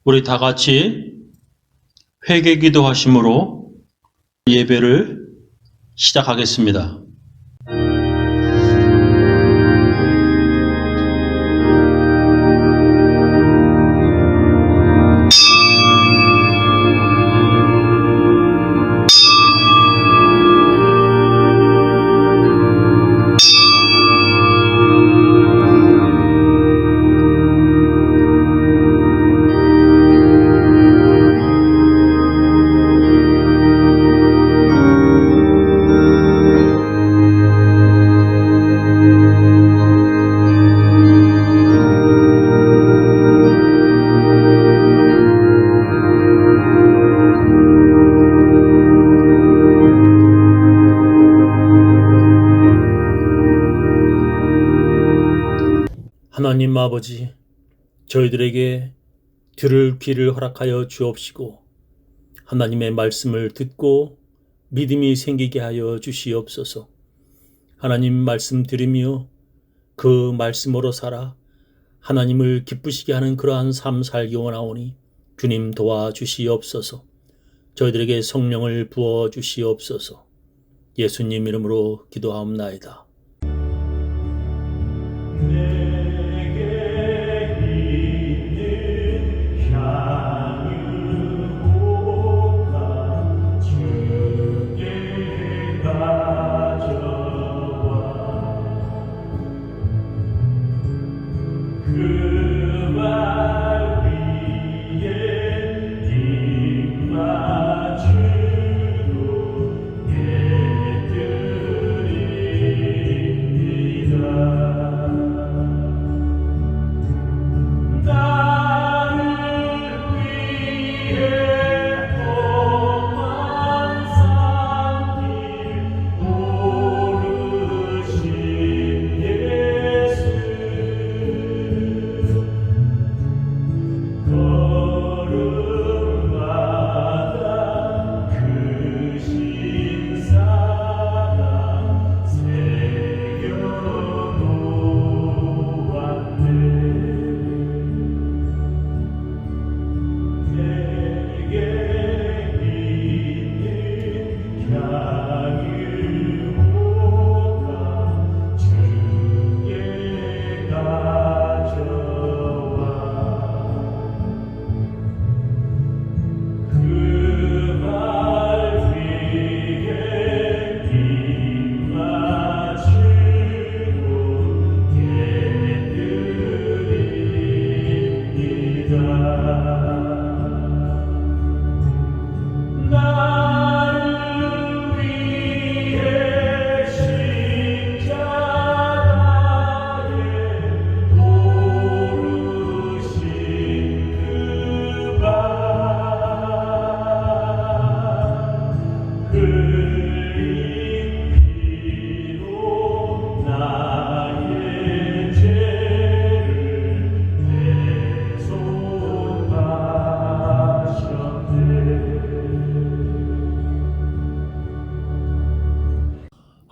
우리 다 같이 회개 기도하심으로 예배를 시작하겠습니다. 하나님 아버지, 저희들에게 들을 귀를 허락하여 주옵시고 하나님의 말씀을 듣고 믿음이 생기게 하여 주시옵소서. 하나님 말씀 들으며 그 말씀으로 살아 하나님을 기쁘시게 하는 그러한 삶 살기 원하오니 주님 도와주시옵소서. 저희들에게 성령을 부어 주시옵소서. 예수님 이름으로 기도하옵나이다.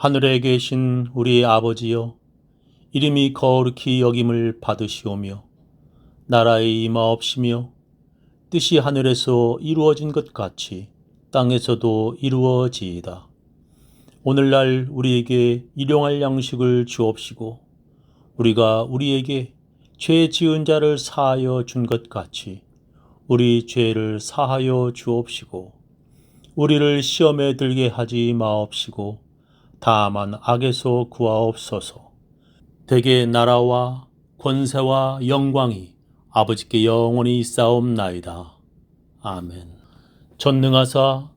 하늘에 계신 우리 아버지여, 이름이 거룩히 여김을 받으시오며 나라의 임하옵시며 뜻이 하늘에서 이루어진 것 같이 땅에서도 이루어지이다. 오늘날 우리에게 일용할 양식을 주옵시고 우리가 우리에게 죄 지은 자를 사하여 준 것 같이 우리 죄를 사하여 주옵시고 우리를 시험에 들게 하지 마옵시고 다만 악에서 구하옵소서. 대개 나라와 권세와 영광이 아버지께 영원히 있사옵나이다. 아멘. 전능하사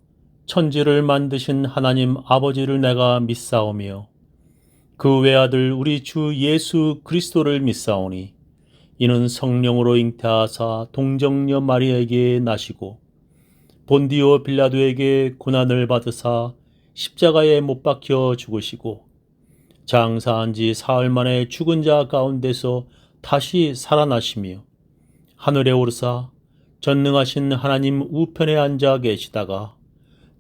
천지를 만드신 하나님 아버지를 내가 믿사오며 그 외아들 우리 주 예수 그리스도를 믿사오니 이는 성령으로 잉태하사 동정녀 마리아에게 나시고 본디오 빌라도에게 고난을 받으사 십자가에 못 박혀 죽으시고 장사한 지 사흘 만에 죽은 자 가운데서 다시 살아나시며 하늘에 오르사 전능하신 하나님 우편에 앉아 계시다가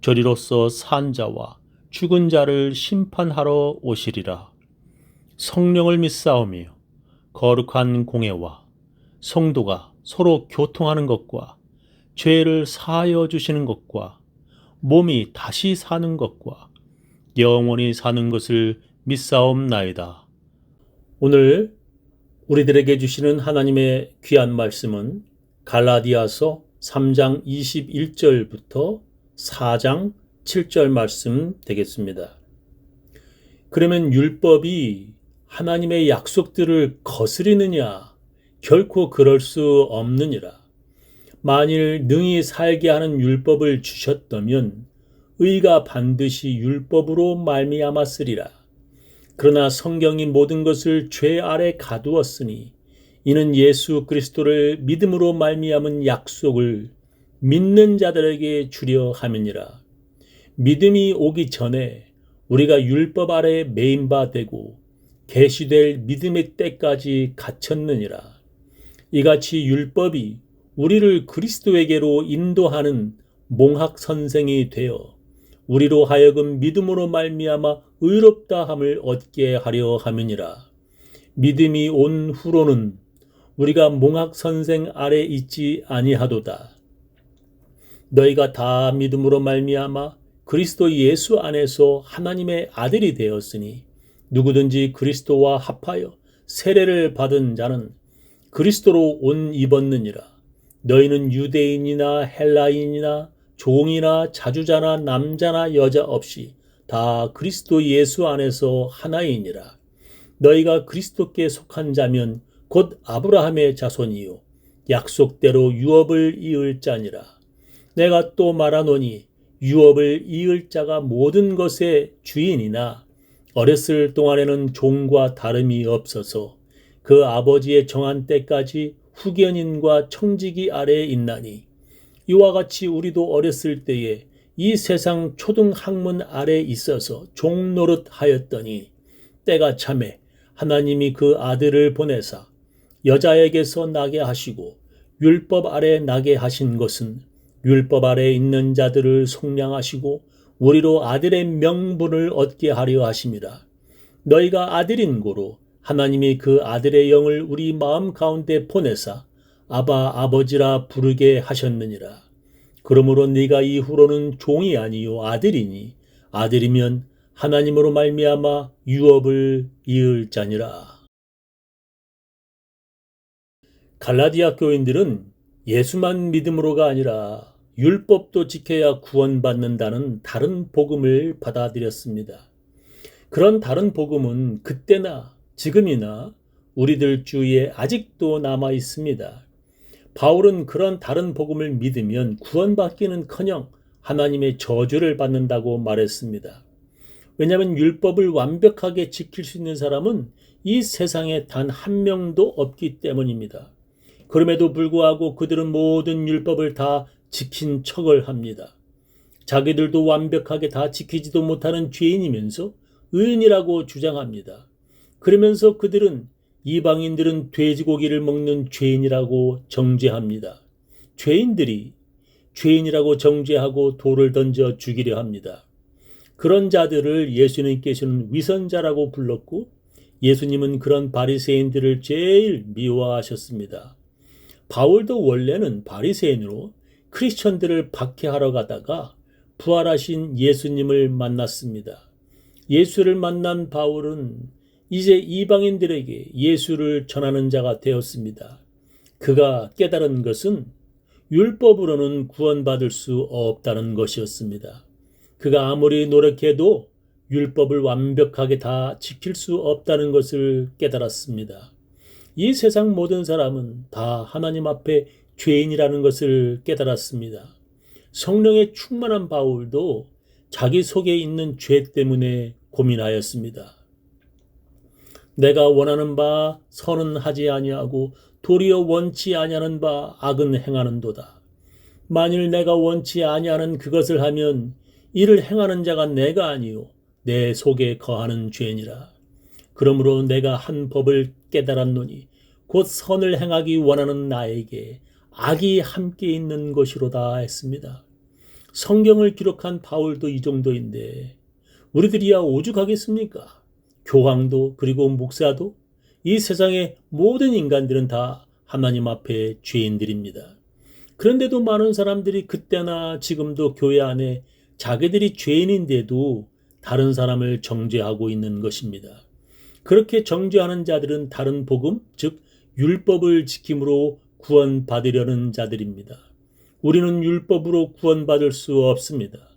저리로서 산 자와 죽은 자를 심판하러 오시리라. 성령을 믿사오며 거룩한 공회와 성도가 서로 교통하는 것과 죄를 사하여 주시는 것과 몸이 다시 사는 것과 영원히 사는 것을 믿사옵나이다. 오늘 우리들에게 주시는 하나님의 귀한 말씀은 갈라디아서 3장 21절부터 4장 7절 말씀 되겠습니다. 그러면 율법이 하나님의 약속들을 거스리느냐? 결코 그럴 수 없느니라. 만일 능히 살게 하는 율법을 주셨다면 의가 반드시 율법으로 말미암았으리라. 그러나 성경이 모든 것을 죄 아래 가두었으니 이는 예수 그리스도를 믿음으로 말미암은 약속을 믿는 자들에게 주려 함이니라. 믿음이 오기 전에 우리가 율법 아래 매인 바 되고 계시될 믿음의 때까지 갇혔느니라. 이같이 율법이 우리를 그리스도에게로 인도하는 몽학 선생이 되어 우리로 하여금 믿음으로 말미암아 의롭다함을 얻게 하려 함이니라. 믿음이 온 후로는 우리가 몽학 선생 아래 있지 아니하도다. 너희가 다 믿음으로 말미암아 그리스도 예수 안에서 하나님의 아들이 되었으니 누구든지 그리스도와 합하여 세례를 받은 자는 그리스도로 옷 입었느니라. 너희는 유대인이나 헬라인이나 종이나 자주자나 남자나 여자 없이 다 그리스도 예수 안에서 하나이니라. 너희가 그리스도께 속한 자면 곧 아브라함의 자손이요 약속대로 유업을 이을 자니라. 내가 또 말하노니 유업을 이을 자가 모든 것의 주인이나 어렸을 동안에는 종과 다름이 없어서 그 아버지의 정한 때까지 후견인과 청지기 아래에 있나니 이와 같이 우리도 어렸을 때에 이 세상 초등학문 아래에 있어서 종노릇 하였더니 때가 참에 하나님이 그 아들을 보내사 여자에게서 나게 하시고 율법 아래 나게 하신 것은 율법 아래 있는 자들을 속량하시고 우리로 아들의 명분을 얻게 하려 하심이라. 너희가 아들인 고로 하나님이 그 아들의 영을 우리 마음 가운데 보내사 아바 아버지라 부르게 하셨느니라. 그러므로 네가 이후로는 종이 아니요 아들이니 아들이면 하나님으로 말미암아 유업을 이을 자니라. 갈라디아 교인들은 예수만 믿음으로가 아니라 율법도 지켜야 구원받는다는 다른 복음을 받아들였습니다. 그런 다른 복음은 그때나 지금이나 우리들 주위에 아직도 남아 있습니다. 바울은 그런 다른 복음을 믿으면 구원받기는커녕 하나님의 저주를 받는다고 말했습니다. 왜냐하면 율법을 완벽하게 지킬 수 있는 사람은 이 세상에 단 한 명도 없기 때문입니다. 그럼에도 불구하고 그들은 모든 율법을 다 지킨 척을 합니다. 자기들도 완벽하게 다 지키지도 못하는 죄인이면서 의인이라고 주장합니다. 그러면서 그들은 이방인들은 돼지고기를 먹는 죄인이라고 정죄합니다. 죄인들이 죄인이라고 정죄하고 돌을 던져 죽이려 합니다. 그런 자들을 예수님께서는 위선자라고 불렀고 예수님은 그런 바리새인들을 제일 미워하셨습니다. 바울도 원래는 바리새인으로 크리스천들을 박해하러 가다가 부활하신 예수님을 만났습니다. 예수를 만난 바울은 이제 이방인들에게 예수를 전하는 자가 되었습니다. 그가 깨달은 것은 율법으로는 구원받을 수 없다는 것이었습니다. 그가 아무리 노력해도 율법을 완벽하게 다 지킬 수 없다는 것을 깨달았습니다. 이 세상 모든 사람은 다 하나님 앞에 죄인이라는 것을 깨달았습니다. 성령에 충만한 바울도 자기 속에 있는 죄 때문에 고민하였습니다. 내가 원하는 바 선은 하지 아니하고 도리어 원치 아니하는 바 악은 행하는도다. 만일 내가 원치 아니하는 그것을 하면 이를 행하는 자가 내가 아니요 내 속에 거하는 죄니라. 그러므로 내가 한 법을 깨달았노니 곧 선을 행하기 원하는 나에게 악이 함께 있는 것이로다 했습니다. 성경을 기록한 바울도 이 정도인데 우리들이야 오죽하겠습니까? 교황도 그리고 목사도 이 세상의 모든 인간들은 다 하나님 앞에 죄인들입니다. 그런데도 많은 사람들이 그때나 지금도 교회 안에 자기들이 죄인인데도 다른 사람을 정죄하고 있는 것입니다. 그렇게 정죄하는 자들은 다른 복음, 즉 율법을 지킴으로 구원받으려는 자들입니다. 우리는 율법으로 구원받을 수 없습니다.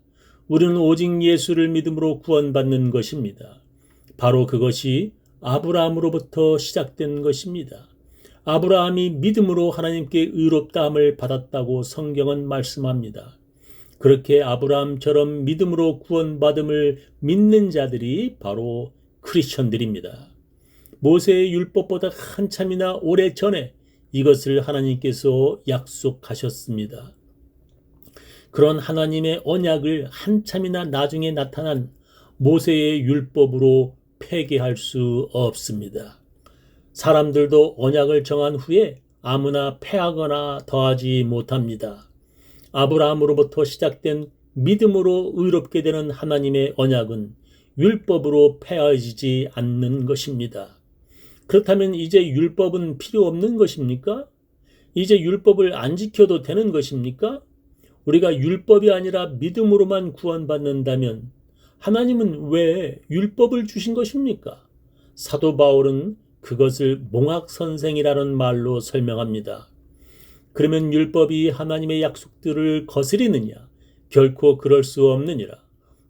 우리는 오직 예수를 믿음으로 구원받는 것입니다. 바로 그것이 아브라함으로부터 시작된 것입니다. 아브라함이 믿음으로 하나님께 의롭다함을 받았다고 성경은 말씀합니다. 그렇게 아브라함처럼 믿음으로 구원받음을 믿는 자들이 바로 크리스천들입니다. 모세의 율법보다 한참이나 오래 전에 이것을 하나님께서 약속하셨습니다. 그런 하나님의 언약을 한참이나 나중에 나타난 모세의 율법으로 폐기할 수 없습니다. 사람들도 언약을 정한 후에 아무나 폐하거나 더하지 못합니다. 아브라함으로부터 시작된 믿음으로 의롭게 되는 하나님의 언약은 율법으로 폐하지지 않는 것입니다. 그렇다면 이제 율법은 필요 없는 것입니까? 이제 율법을 안 지켜도 되는 것입니까? 우리가 율법이 아니라 믿음으로만 구원받는다면 하나님은 왜 율법을 주신 것입니까? 사도 바울은 그것을 몽학선생이라는 말로 설명합니다. 그러면 율법이 하나님의 약속들을 거스리느냐? 결코 그럴 수 없느니라.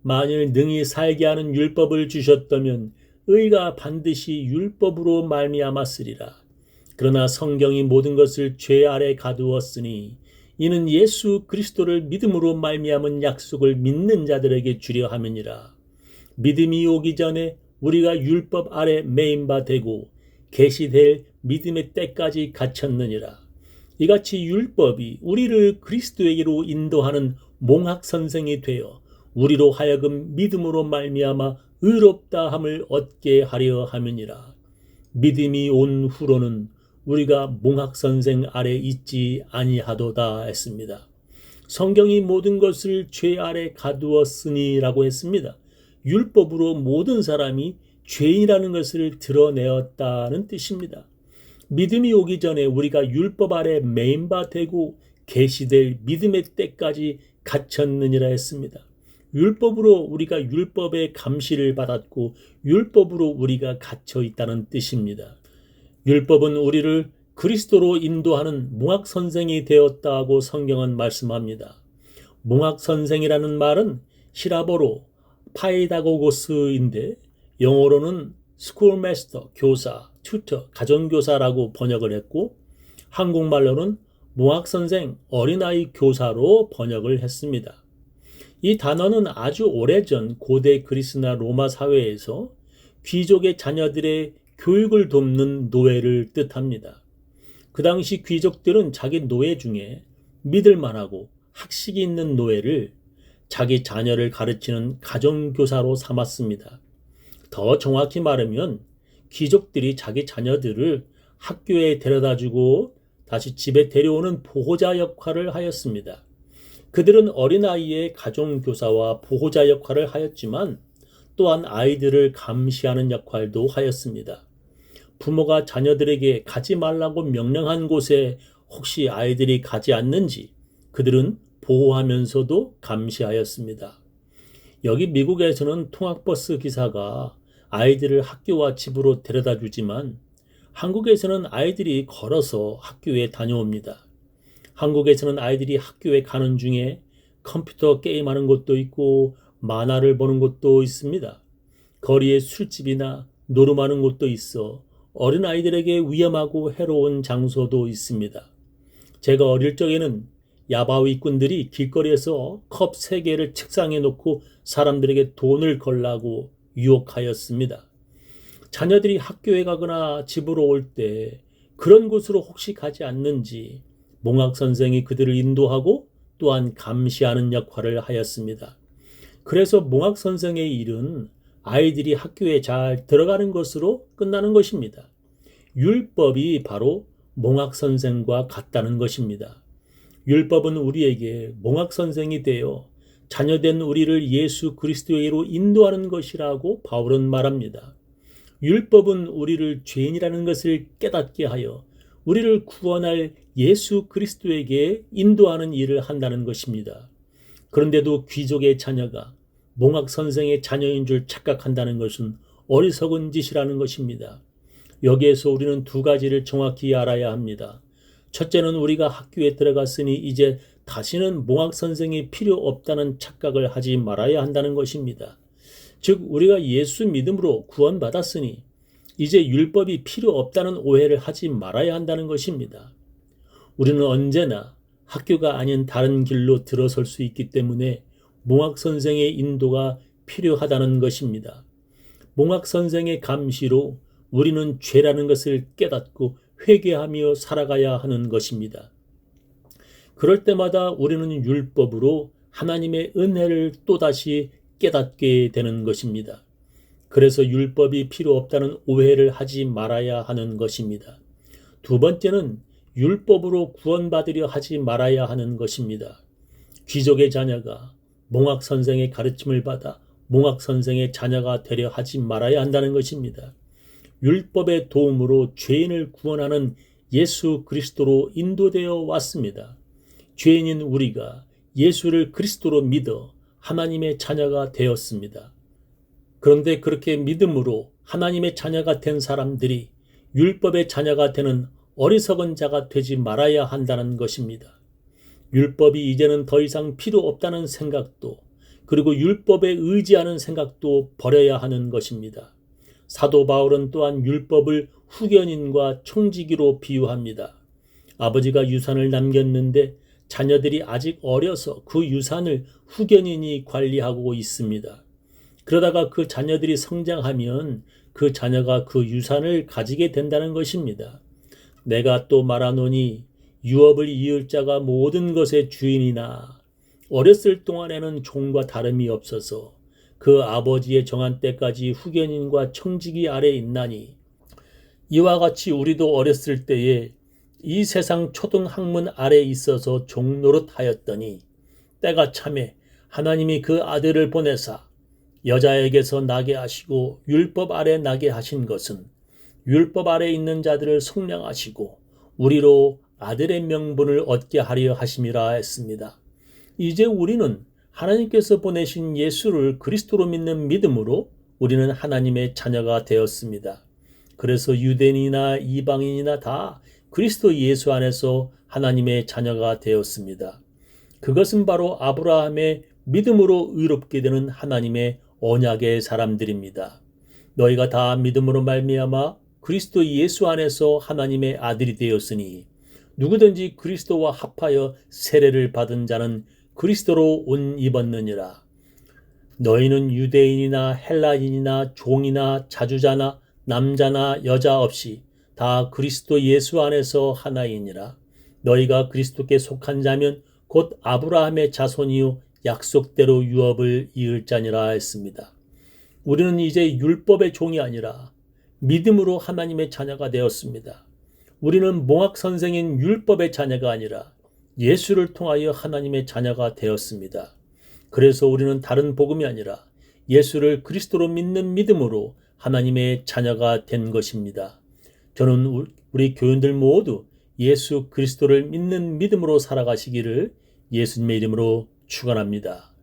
만일 능히 살게 하는 율법을 주셨다면 의가 반드시 율법으로 말미암았으리라. 그러나 성경이 모든 것을 죄 아래 가두었으니 이는 예수 그리스도를 믿음으로 말미암은 약속을 믿는 자들에게 주려 함이니라. 믿음이 오기 전에 우리가 율법 아래 매인 바 되고 계시될 믿음의 때까지 갇혔느니라. 이같이 율법이 우리를 그리스도에게로 인도하는 몽학선생이 되어 우리로 하여금 믿음으로 말미암아 의롭다함을 얻게 하려 함이니라. 믿음이 온 후로는 우리가 몽학선생 아래 있지 아니하도다 했습니다. 성경이 모든 것을 죄 아래 가두었으니라고 했습니다. 율법으로 모든 사람이 죄인이라는 것을 드러내었다는 뜻입니다. 믿음이 오기 전에 우리가 율법 아래 매인 바 되고 계시될 믿음의 때까지 갇혔느니라 했습니다. 율법으로 우리가 율법의 감시를 받았고 율법으로 우리가 갇혀 있다는 뜻입니다. 율법은 우리를 그리스도로 인도하는 몽학선생이 되었다고 성경은 말씀합니다. 몽학선생이라는 말은 히라보로 파이다고고스인데 영어로는 스쿨마스터, 교사, 튜터, 가정교사라고 번역을 했고 한국말로는 몽학선생, 어린아이 교사로 번역을 했습니다. 이 단어는 아주 오래전 고대 그리스나 로마 사회에서 귀족의 자녀들의 교육을 돕는 노예를 뜻합니다. 그 당시 귀족들은 자기 노예 중에 믿을만하고 학식이 있는 노예를 자기 자녀를 가르치는 가정교사로 삼았습니다. 더 정확히 말하면 귀족들이 자기 자녀들을 학교에 데려다주고 다시 집에 데려오는 보호자 역할을 하였습니다. 그들은 어린아이의 가정교사와 보호자 역할을 하였지만 또한 아이들을 감시하는 역할도 하였습니다. 부모가 자녀들에게 가지 말라고 명령한 곳에 혹시 아이들이 가지 않는지 그들은 보호하면서도 감시하였습니다. 여기 미국에서는 통학버스 기사가 아이들을 학교와 집으로 데려다 주지만 한국에서는 아이들이 걸어서 학교에 다녀옵니다. 한국에서는 아이들이 학교에 가는 중에 컴퓨터 게임하는 곳도 있고 만화를 보는 곳도 있습니다. 거리에 술집이나 노름하는 곳도 있어 어린아이들에게 위험하고 해로운 장소도 있습니다. 제가 어릴 적에는 야바위꾼들이 길거리에서 컵 3개를 책상에 놓고 사람들에게 돈을 걸라고 유혹하였습니다. 자녀들이 학교에 가거나 집으로 올 때 그런 곳으로 혹시 가지 않는지 몽학선생이 그들을 인도하고 또한 감시하는 역할을 하였습니다. 그래서 몽학선생의 일은 아이들이 학교에 잘 들어가는 것으로 끝나는 것입니다. 율법이 바로 몽학선생과 같다는 것입니다. 율법은 우리에게 몽학선생이 되어 자녀된 우리를 예수 그리스도에게로 인도하는 것이라고 바울은 말합니다. 율법은 우리를 죄인이라는 것을 깨닫게 하여 우리를 구원할 예수 그리스도에게 인도하는 일을 한다는 것입니다. 그런데도 귀족의 자녀가 몽학 선생의 자녀인 줄 착각한다는 것은 어리석은 짓이라는 것입니다. 여기에서 우리는 두 가지를 정확히 알아야 합니다. 첫째는 우리가 학교에 들어갔으니 이제 다시는 몽학 선생이 필요 없다는 착각을 하지 말아야 한다는 것입니다. 즉 우리가 예수 믿음으로 구원받았으니 이제 율법이 필요 없다는 오해를 하지 말아야 한다는 것입니다. 우리는 언제나 학교가 아닌 다른 길로 들어설 수 있기 때문에 몽학 선생의 인도가 필요하다는 것입니다. 몽학 선생의 감시로 우리는 죄라는 것을 깨닫고 회개하며 살아가야 하는 것입니다. 그럴 때마다 우리는 율법으로 하나님의 은혜를 또다시 깨닫게 되는 것입니다. 그래서 율법이 필요 없다는 오해를 하지 말아야 하는 것입니다. 두 번째는 율법으로 구원받으려 하지 말아야 하는 것입니다. 귀족의 자녀가 몽학 선생의 가르침을 받아 몽학 선생의 자녀가 되려 하지 말아야 한다는 것입니다. 율법의 도움으로 죄인을 구원하는 예수 그리스도로 인도되어 왔습니다. 죄인인 우리가 예수를 그리스도로 믿어 하나님의 자녀가 되었습니다. 그런데 그렇게 믿음으로 하나님의 자녀가 된 사람들이 율법의 자녀가 되는 어리석은 자가 되지 말아야 한다는 것입니다. 율법이 이제는 더 이상 필요 없다는 생각도 그리고 율법에 의지하는 생각도 버려야 하는 것입니다. 사도 바울은 또한 율법을 후견인과 청지기로 비유합니다. 아버지가 유산을 남겼는데 자녀들이 아직 어려서 그 유산을 후견인이 관리하고 있습니다. 그러다가 그 자녀들이 성장하면 그 자녀가 그 유산을 가지게 된다는 것입니다. 내가 또 말하노니 유업을 이을 자가 모든 것의 주인이나 어렸을 동안에는 종과 다름이 없어서 그 아버지의 정한 때까지 후견인과 청지기 아래 있나니 이와 같이 우리도 어렸을 때에 이 세상 초등학문 아래 있어서 종노릇하였더니 때가 참에 하나님이 그 아들을 보내사 여자에게서 나게 하시고 율법 아래 나게 하신 것은 율법 아래 있는 자들을 속량하시고 우리로 아들의 명분을 얻게 하려 하심이라 했습니다. 이제 우리는 하나님께서 보내신 예수를 그리스도로 믿는 믿음으로 우리는 하나님의 자녀가 되었습니다. 그래서 유대인이나 이방인이나 다 그리스도 예수 안에서 하나님의 자녀가 되었습니다. 그것은 바로 아브라함의 믿음으로 의롭게 되는 하나님의 언약의 사람들입니다. 너희가 다 믿음으로 말미암아 그리스도 예수 안에서 하나님의 아들이 되었으니 누구든지 그리스도와 합하여 세례를 받은 자는 그리스도로 옷 입었느니라. 너희는 유대인이나 헬라인이나 종이나 자주자나 남자나 여자 없이 다 그리스도 예수 안에서 하나이니라. 너희가 그리스도께 속한 자면 곧 아브라함의 자손이요 약속대로 유업을 이을 자니라 했습니다. 우리는 이제 율법의 종이 아니라 믿음으로 하나님의 자녀가 되었습니다. 우리는 몽학 선생인 율법의 자녀가 아니라 예수를 통하여 하나님의 자녀가 되었습니다. 그래서 우리는 다른 복음이 아니라 예수를 그리스도로 믿는 믿음으로 하나님의 자녀가 된 것입니다. 저는 우리 교인들 모두 예수 그리스도를 믿는 믿음으로 살아가시기를 예수님의 이름으로 축원합니다.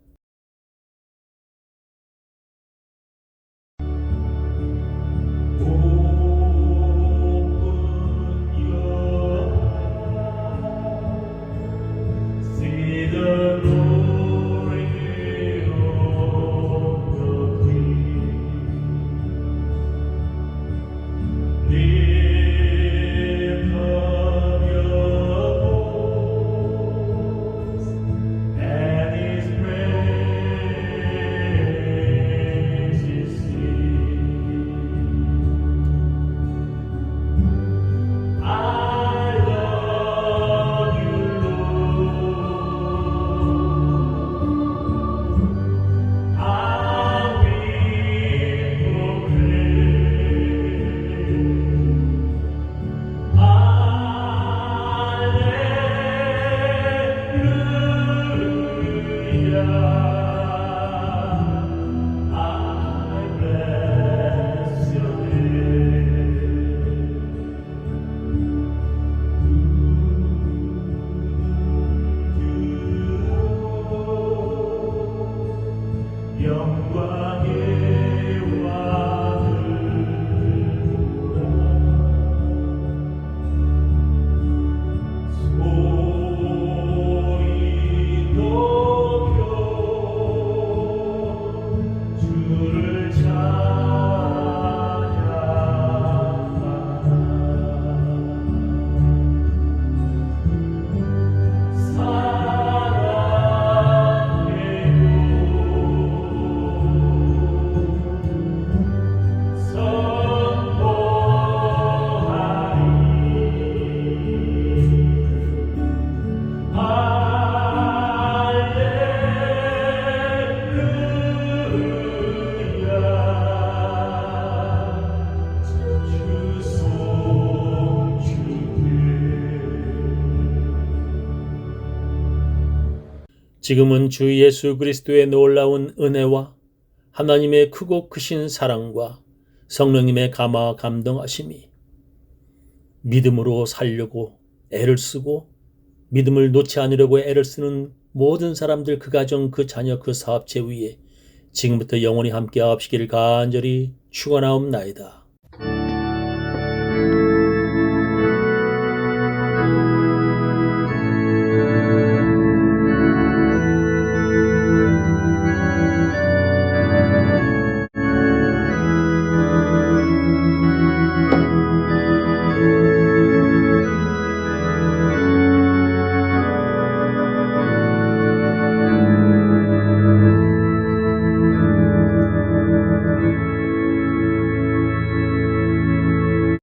지금은 주 예수 그리스도의 놀라운 은혜와 하나님의 크고 크신 사랑과 성령님의 감화 감동하심이 믿음으로 살려고 애를 쓰고 믿음을 놓지 않으려고 애를 쓰는 모든 사람들, 그 가정, 그 자녀, 그 사업체 위에 지금부터 영원히 함께 하옵시기를 간절히 축원하옵나이다.